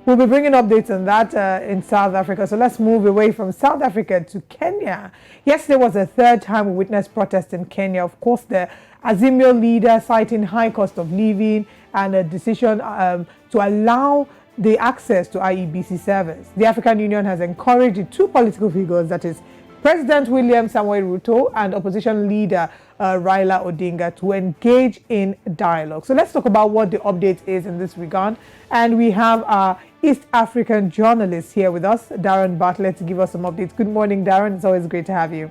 We'll be bringing updates on that in South Africa. So let's move away from South Africa to Kenya. Yesterday was the third time we witnessed protests in Kenya. Of course, the Azimio leader citing high cost of living and a decision to allow the access to IEBC service. The African Union has encouraged the two political figures, that is President William Samoei Ruto and opposition leader Raila Odinga, to engage in dialogue. So let's talk about what the update is in this regard. And we have our East African journalist here with us, Darren Bartlett, to give us some updates. Good morning, Darren. It's always great to have you.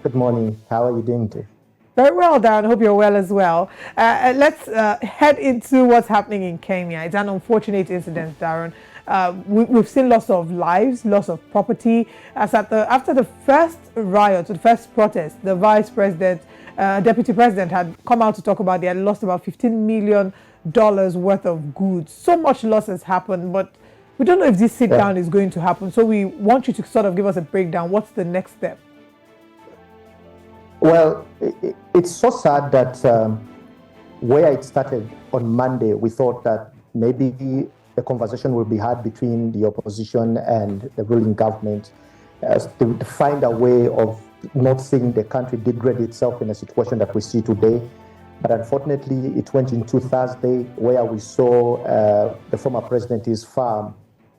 Good morning. How are you doing today? Very well, Darren. Hope you're well as well. Let's head into what's happening in Kenya. It's an unfortunate incident, Darren. We've seen loss of lives, loss of property. After the first riot, the first protest, the vice president, deputy president had come out to talk about they had lost about $15 million worth of goods. So much loss has happened, but we don't know if this sit down is going to happen. So we want you to sort of give us a breakdown. What's the next step? Well, it's so sad that where it started on Monday, we thought that maybe a conversation will be had between the opposition and the ruling government to find a way of not seeing the country degrade itself in a situation that we see today. But unfortunately, it went into Thursday, where we saw the former president's farm,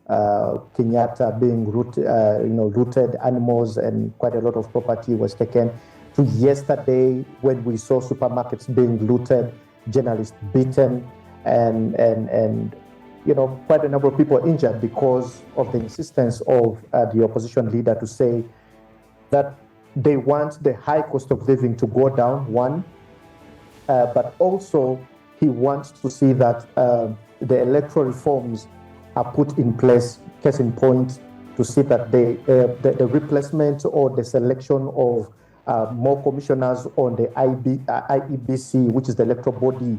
Kenyatta, being looted, animals and quite a lot of property was taken, to yesterday when we saw supermarkets being looted, journalists beaten, and quite a number of people injured because of the insistence of the opposition leader to say that they want the high cost of living to go down, one, but also he wants to see that the electoral reforms are put in place, case in point, to see that the replacement or the selection of more commissioners on the IEBC, which is the electoral body,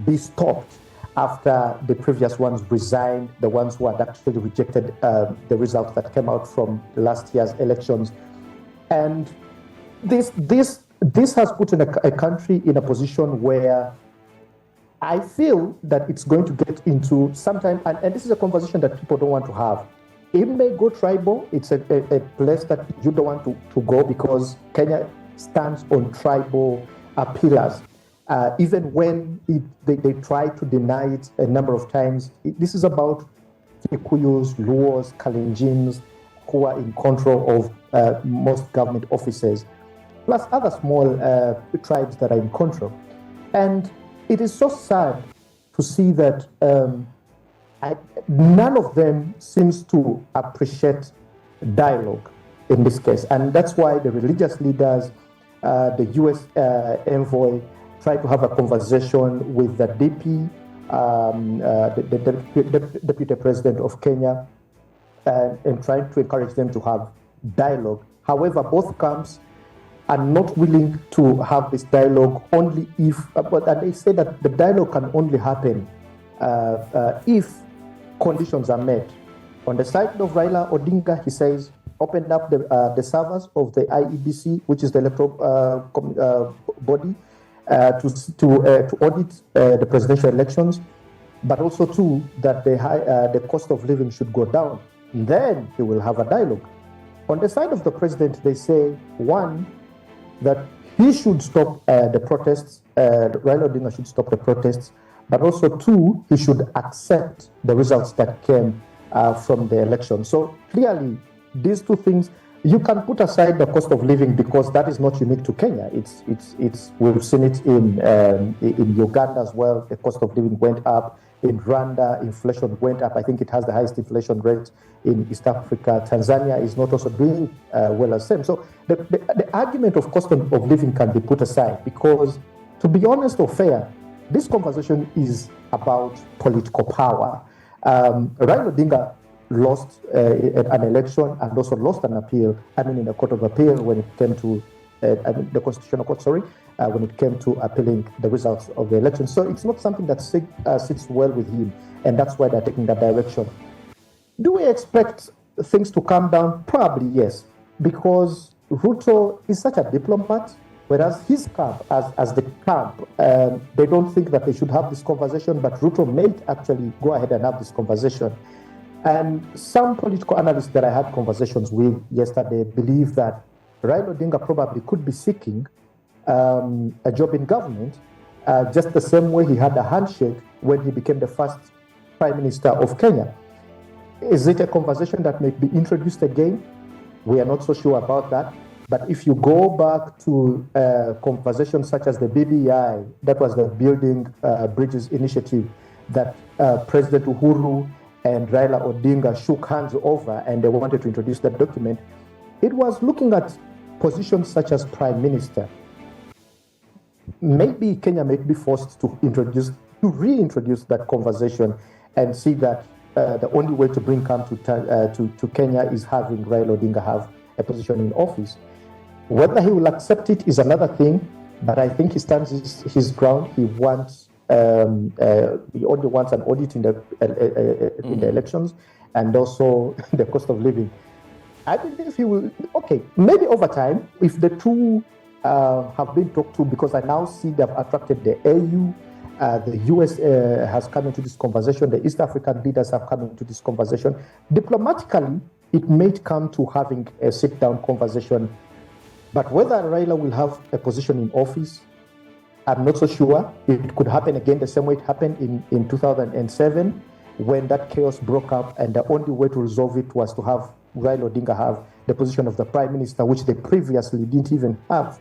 be stopped after the previous ones resigned, the ones who had actually rejected the results that came out from last year's elections. And this has put in a country in a position where I feel that it's going to get into sometime, and this is a conversation that people don't want to have. It may go tribal. It's a place that you don't want to go because Kenya stands on tribal pillars. Even when they try to deny it a number of times, this is about Kikuyus, Luos, Kalenjins, who are in control of most government offices, plus other small tribes that are in control. And it is so sad to see that none of them seems to appreciate dialogue in this case. And that's why the religious leaders, the U.S. envoy, tried to have a conversation with the DP, the Deputy President of Kenya, and trying to encourage them to have dialogue. However, both camps are not willing to have this dialogue only if, and they say that the dialogue can only happen if conditions are met. On the side of Raila Odinga, he says, open up the servers of the IEBC, which is the electoral body, to audit the presidential elections, but also too that the cost of living should go down. Then he will have a dialogue. On the side of the president, they say, one, that he should stop the protests, Raila Odinga should stop the protests, but also two, he should accept the results that came from the election. So clearly, these two things, you can put aside the cost of living because that is not unique to Kenya. We've seen it in Uganda as well. The cost of living went up. In Rwanda, inflation went up. I think it has the highest inflation rate in East Africa. Tanzania is not also doing well as same. So the argument of cost of living can be put aside because, to be honest or fair, this conversation is about political power. Raila Odinga lost an election and also lost an appeal, in the Court of Appeal when it came to, the Constitutional Court, when it came to appealing the results of the election. So it's not something that sits well with him, and that's why they're taking that direction. Do we expect things to calm down? Probably yes, because Ruto is such a diplomat. Whereas his camp, as the camp, they don't think that they should have this conversation, but Ruto may actually go ahead and have this conversation. And some political analysts that I had conversations with yesterday believe that Raila Odinga probably could be seeking a job in government, just the same way he had a handshake when he became the first Prime Minister of Kenya. Is it a conversation that may be introduced again? We are not so sure about that. But if you go back to conversations such as the BBI, that was the Building Bridges Initiative, that President Uhuru and Raila Odinga shook hands over, and they wanted to introduce that document, it was looking at positions such as Prime Minister. Maybe Kenya may be forced to reintroduce that conversation and see that the only way to bring calm to Kenya is having Raila Odinga have a position in office. Whether he will accept it is another thing, but I think he stands his ground. He only wants an audit in the elections, and also the cost of living. I believe he will. Okay, maybe over time, if the two have been talked to, because I now see they've attracted the AU, the US has come into this conversation, the East African leaders have come into this conversation. Diplomatically, it may come to having a sit-down conversation, but whether Raila will have a position in office, I'm not so sure. It could happen again the same way it happened in 2007 when that chaos broke up, and the only way to resolve it was to have Raila Odinga have the position of the Prime Minister, which they previously didn't even have.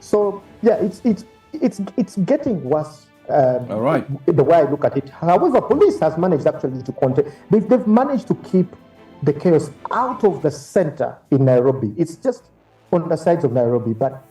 So yeah, it's getting worse. All right. The way I look at it. However, police has managed actually to contain. They've managed to keep the chaos out of the center in Nairobi. It's just on the sides of Nairobi, but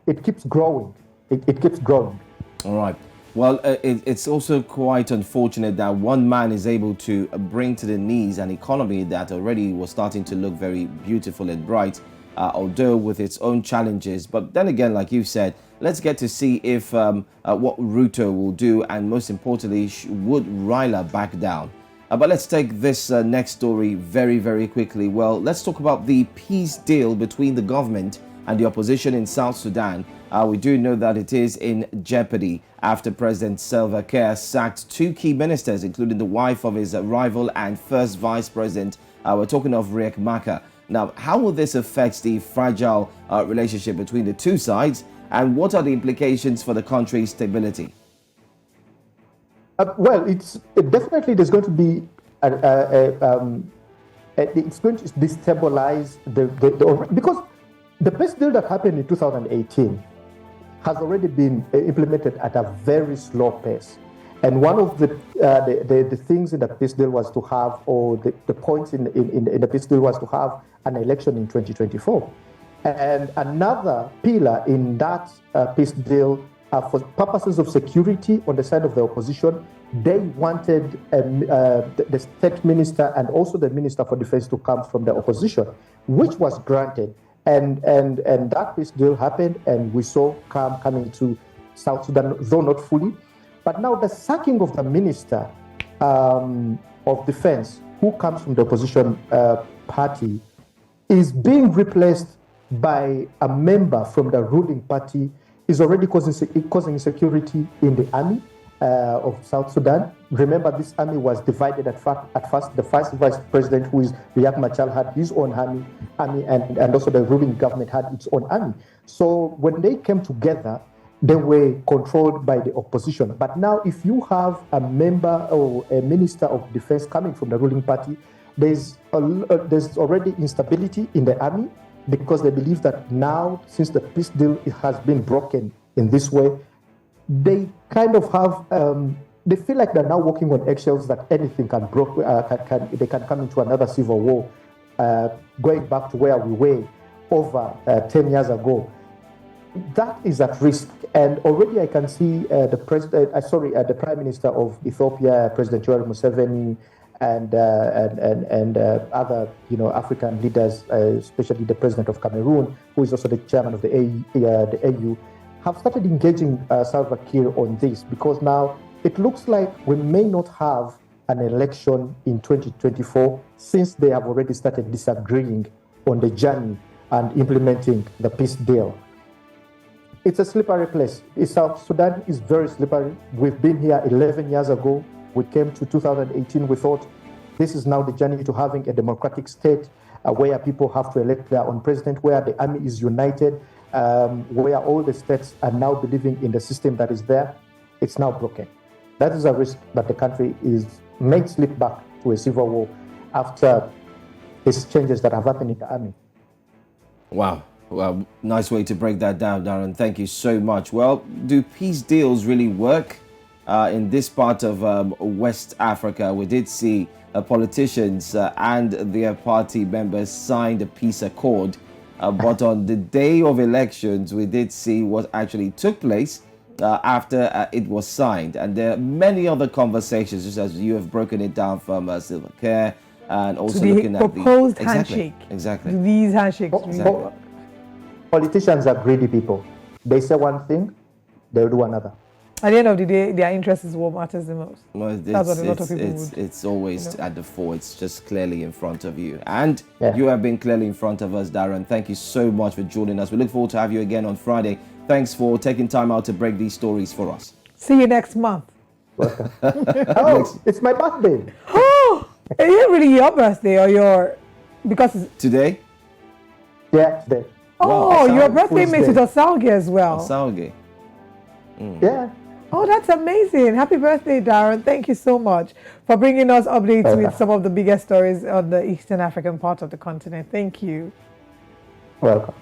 it keeps growing. It keeps growing. All right. Well, it's also quite unfortunate that one man is able to bring to the knees an economy that already was starting to look very beautiful and bright, although with its own challenges. But then again, like you said, let's get to see if what Ruto will do, and most importantly, would Raila back down? But let's take this next story very, very quickly. Well, let's talk about the peace deal between the government and the opposition in South Sudan. We do know that it is in jeopardy after President Salva Kiir sacked two key ministers, including the wife of his rival and first vice president. We're talking of Riek Machar. Now, how will this affect the fragile relationship between the two sides, and what are the implications for the country's stability? Well, definitely there's going to be it's going to destabilize because the peace deal that happened in 2018 has already been implemented at a very slow pace. And one of the things in the peace deal was to have, or the points in the peace deal was to have an election in 2024. And another pillar in that peace deal, for purposes of security on the side of the opposition, they wanted the state minister and also the minister for defense to come from the opposition, which was granted. And that peace deal happened, and we saw calm coming to South Sudan, though not fully. But now the sacking of the minister of defense, who comes from the opposition party, is being replaced by a member from the ruling party, is already causing insecurity in the army of South Sudan. Remember, this army was divided at first. The first vice president, who is Riek Machar, had his own army, and also the ruling government had its own army. So when they came together, they were controlled by the opposition. But now, if you have a member or a minister of defense coming from the ruling party, there's already instability in the army, because they believe that now, since the peace deal has been broken in this way, they kind of have, they feel like they're now walking on eggshells, that anything they can come into another civil war, going back to where we were over 10 years ago. That is at risk, and already I can see the Prime Minister of Ethiopia, President Yoweri Museveni, and other African leaders, especially the President of Cameroon, who is also the chairman of the AU, have started engaging Salva Kiir on this, because now it looks like we may not have an election in 2024, since they have already started disagreeing on the journey and implementing the peace deal. It's a slippery place. South Sudan is very slippery. We've been here 11 years ago. We came to 2018. We thought this is now the journey to having a democratic state where people have to elect their own president, where the army is united, where all the states are now believing in the system that is there. It's now broken. That is a risk that the country may slip back to a civil war after these changes that have happened in the army. Wow. Well, nice way to break that down, Darren. Thank you so much. Well, do peace deals really work in this part of West Africa? We did see politicians and their party members signed a peace accord. But on the day of elections, we did see what actually took place after it was signed. And there are many other conversations, just as you have broken it down from Silver Care and also looking at the proposed handshake. Exactly. These handshakes. Exactly. Politicians are greedy people. They say one thing, they'll do another. At the end of the day, their interest is what matters the most. Well, That's what a lot of people would. It's always at the fore. It's just clearly in front of you. And Yeah. you have been clearly in front of us, Darren. Thank you so much for joining us. We look forward to have you again on Friday. Thanks for taking time out to break these stories for us. See you next month. Welcome. Oh, it's my birthday. Oh, is it really your birthday or your? Because it's, Today, Yeah, today. oh, your Osalge birthday makes it Wednesday. Osalge as well. Salge. Yeah. Oh, that's amazing. Happy birthday, Darren. Thank you so much for bringing us updates with some of the biggest stories on the Eastern African part of the continent. Thank you. Welcome.